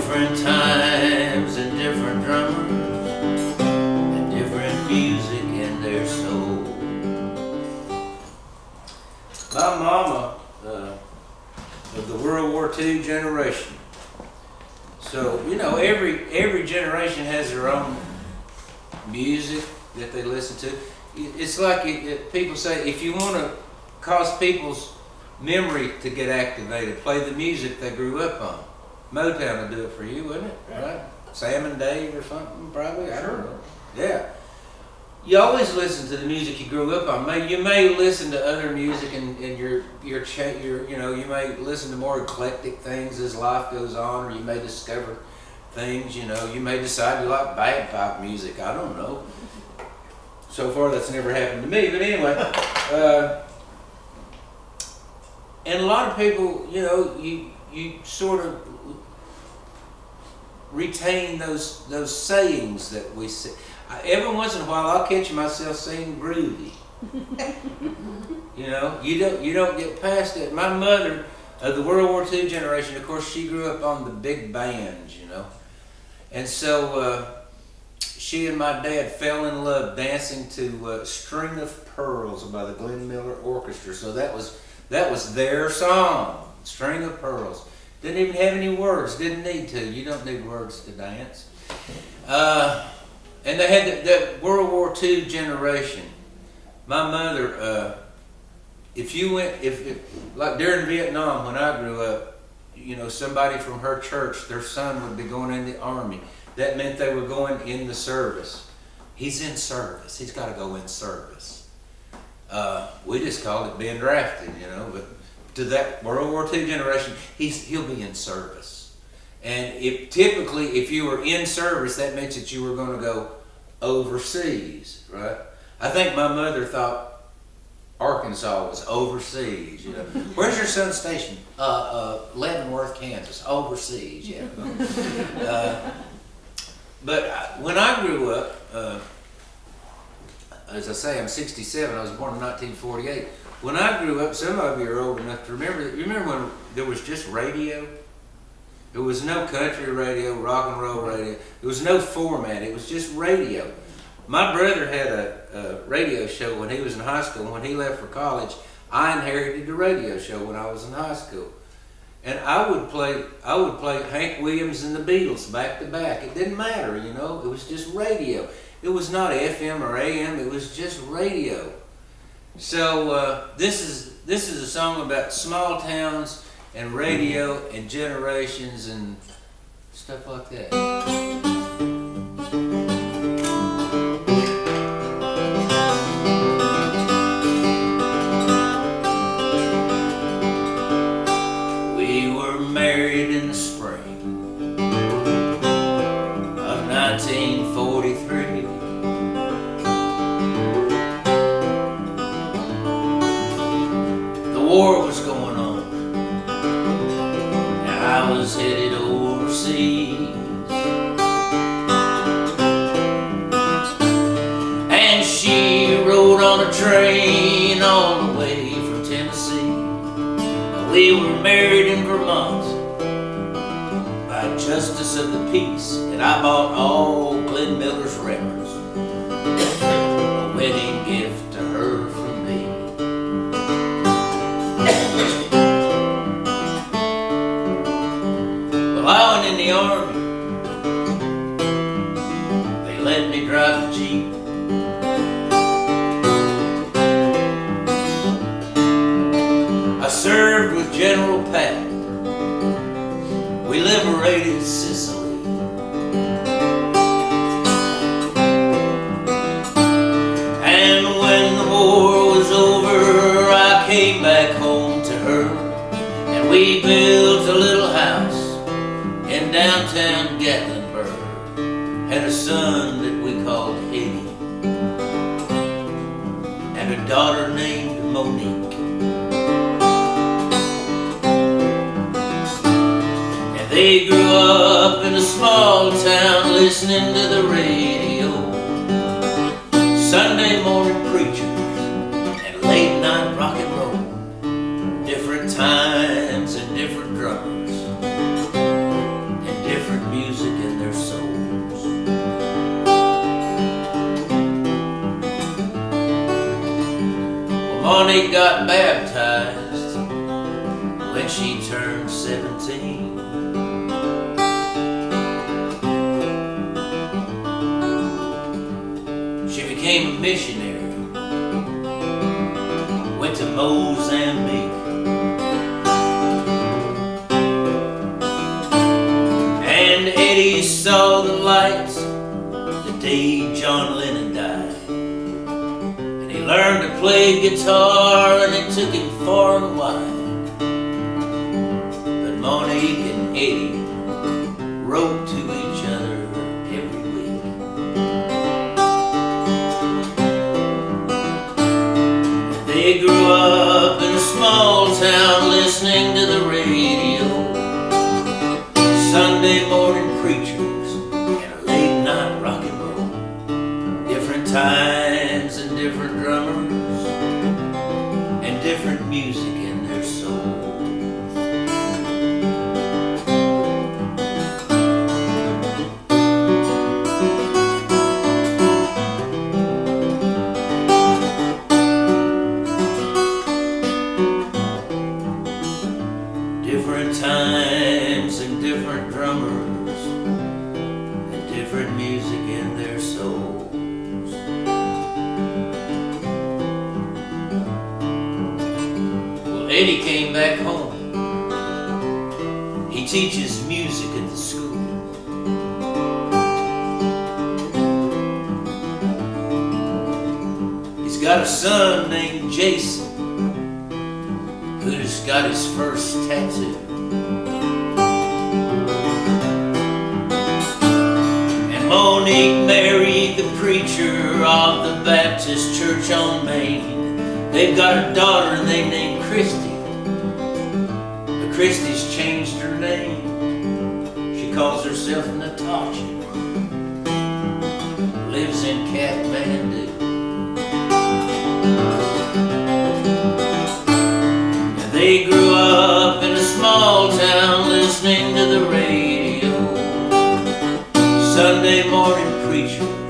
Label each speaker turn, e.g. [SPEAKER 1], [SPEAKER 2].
[SPEAKER 1] different times and different drummers and different music in their soul. My mama of the World War II generation. So, you know, every generation has their own music that they listen to. It's like people say, if you want to cause people's memory to get activated, play the music they grew up on. Motown will do it for you, wouldn't it? Right? Sam and Dave or something, probably. I don't know. Yeah. You always listen to the music you grew up on. You may listen to other music, and you may listen to more eclectic things as life goes on, or you may discover things. You know, you may decide you like bagpipe music. I don't know. So far, that's never happened to me. But anyway, and a lot of people, you know, you sort of retain those sayings that we say. Every once in a while, I'll catch myself saying groovy. You know, you don't get past it. My mother of the World War II generation, of course, she grew up on the big bands, you know, and so she and my dad fell in love dancing to "String of Pearls" by the Glenn Miller Orchestra. So that was their song, "String of Pearls." Didn't even have any words. Didn't need to. You don't need words to dance. And they had that World War II generation. My mother, if like during Vietnam when I grew up, you know, somebody from her church, their son would be going in the army. That meant they were going in the service. He's in service. He's got to go in service. We just called it being drafted, you know. But to that World War II generation, he'll be in service. And typically, if you were in service, that meant that you were going to go overseas, right? I think my mother thought Arkansas was overseas, you know. Where's your son stationed? Leavenworth, Kansas. Overseas, yeah. But when I grew up, as I say, I'm 67. I was born in 1948. When I grew up, some of you are old enough to remember. You remember when there was just radio? There was no country radio, rock and roll radio. There was no format. It was just radio. My brother had a radio show when he was in high school. When he left for college, I inherited the radio show when I was in high school. And I would play Hank Williams and the Beatles back to back. It didn't matter, you know. It was just radio. It was not FM or AM. It was just radio. So this is a song about small towns and radio and generations and stuff like that. We were married in the spring of 1943. The war was going on. I was headed overseas, and she rode on a train all the way from Tennessee. We were married in Vermont by justice of the peace, and I bought all Glenn Miller's records, a wedding gift to her from me. I went in the army. They let me drive the Jeep. I served with General Patton. We liberated Sicily. And when the war was over, I came back home to her, and we built a little house in downtown Gatlinburg. Had a son that we called Eddie, and a daughter named Monique. And they grew up in a small town listening to the radio, Sunday morning preachers and late night rock and roll. Different times and different drummers, different different music in their souls. Well, Monique got baptized when she turned 17. She became a missionary, went to Mozambique. And Eddie saw the light the day John Lennon died. And he learned to play guitar, and it took him far and wide. But Monique and Eddie wrote to each other every week. And they grew up in a small town listening to the radio, Sunday morning preachers and a late night rock and roll. Different times and different drummers and different music in their souls. Different times and different drummers and different music in their souls. Well, Eddie came back home. He teaches music at the school. He's got a son named Jason who's got his first tattoo. And Monique married the preacher of the Baptist church on Main. They've got a daughter they named Christy. But Christy's changed her name. She calls herself Natasha. Lives in Kathmandu. They grew up in a small town listening to the radio, Sunday morning preachers